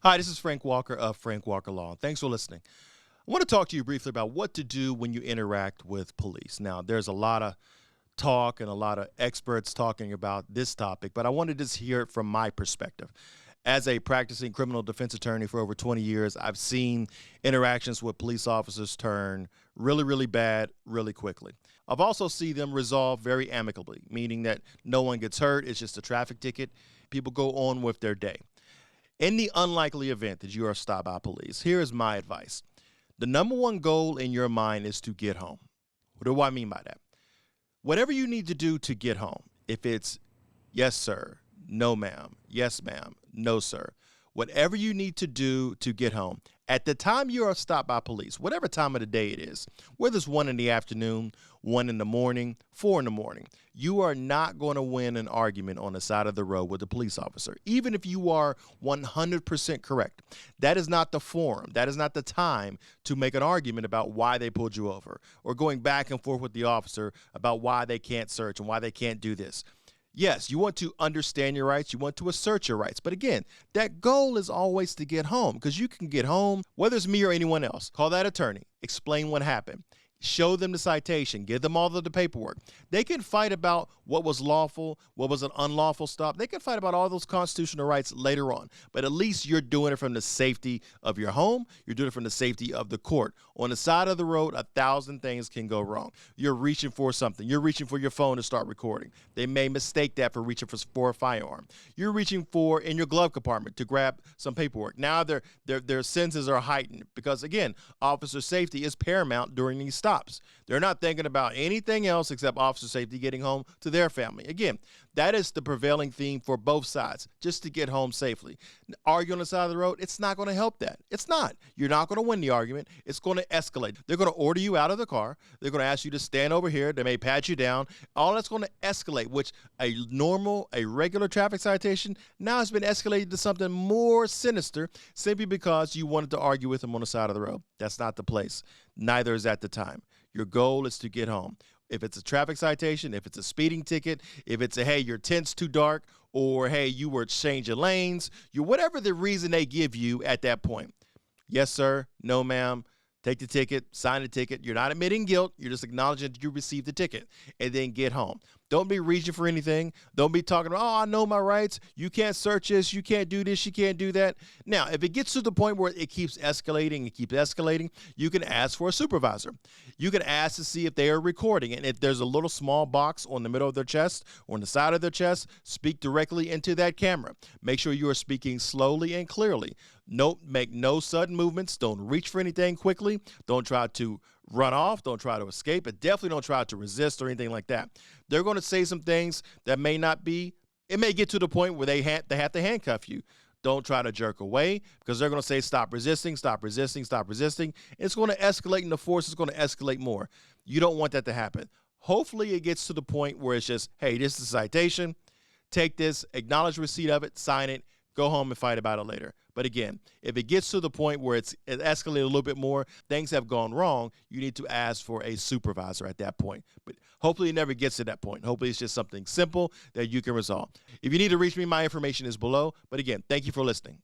Hi, this is Frank Walker of Frank Walker Law. Thanks for listening. I want to talk to you briefly about what to do when you interact with police. Now, there's a lot of talk and a lot of experts talking about this topic, but I wanted to just hear it from my perspective. As a practicing criminal defense attorney for over 20 years, I've seen interactions with police officers turn really, really bad really quickly. I've also seen them resolve very amicably, meaning that no one gets hurt. It's just a traffic ticket. People go on with their day. In the unlikely event that you are stopped by police, here is my advice. The number one goal in your mind is to get home. What do I mean by that? Whatever you need to do to get home, if it's yes, sir, no, ma'am, yes, ma'am, no, sir, whatever you need to do to get home, at the time you are stopped by police, whatever time of the day it is, whether it's 1 in the afternoon, 1 in the morning, 4 in the morning, you are not going to win an argument on the side of the road with a police officer, even if you are 100% correct. That is not the forum. That is not the time to make an argument about why they pulled you over or going back and forth with the officer about why they can't search and why they can't do this. Yes, you want to understand your rights. You want to assert your rights. But again, that goal is always to get home, because you can get home, whether it's me or anyone else. Call that attorney. Explain what happened. Show them the citation. Give them all of the paperwork. They can fight about what was lawful, what was an unlawful stop. They can fight about all those constitutional rights later on. But at least you're doing it from the safety of your home. You're doing it from the safety of the court. On the side of the road, 1,000 things can go wrong. You're reaching for something. You're reaching for your phone to start recording. They may mistake that for reaching for a firearm. You're reaching for in your glove compartment to grab some paperwork. Now their senses are heightened because, again, officer safety is paramount during these stops. They're not thinking about anything else except officer safety, getting home to their family. Again, that is the prevailing theme for both sides, just to get home safely. Argue on the side of the road, it's not going to help that. It's not. You're not going to win the argument. It's going to escalate. They're going to order you out of the car. They're going to ask you to stand over here. They may pat you down. All that's going to escalate, which a regular traffic citation now has been escalated to something more sinister simply because you wanted to argue with them on the side of the road. That's not the place. Neither is at the time. Your goal is to get home. If it's a traffic citation, if it's a speeding ticket, if it's a, hey, your tint's too dark, or hey, you were changing lanes, whatever the reason they give you at that point. Yes, sir. No, ma'am. Take the ticket, sign the ticket. You're not admitting guilt. You're just acknowledging that you received the ticket, and then get home. Don't be reaching for anything. Don't be talking about, oh, I know my rights. You can't search this. You can't do this. You can't do that. Now, if it gets to the point where it keeps escalating and keeps escalating, you can ask for a supervisor. You can ask to see if they are recording. And if there's a little small box on the middle of their chest or on the side of their chest, speak directly into that camera. Make sure you are speaking slowly and clearly. Make no sudden movements. Don't reach for anything quickly. Don't try to run off. Don't try to escape. But definitely don't try to resist or anything like that. They're going to say some things that may not be. It may get to the point where they have to handcuff you. Don't try to jerk away, because they're going to say, stop resisting, stop resisting, stop resisting. It's going to escalate, and the force is going to escalate more. You don't want that to happen. Hopefully it gets to the point where it's just, hey, this is a citation. Take this, acknowledge receipt of it, sign it, go home and fight about it later. But again, if it gets to the point where it escalated a little bit more, things have gone wrong, you need to ask for a supervisor at that point. But hopefully it never gets to that point. Hopefully it's just something simple that you can resolve. If you need to reach me, my information is below. But again, thank you for listening.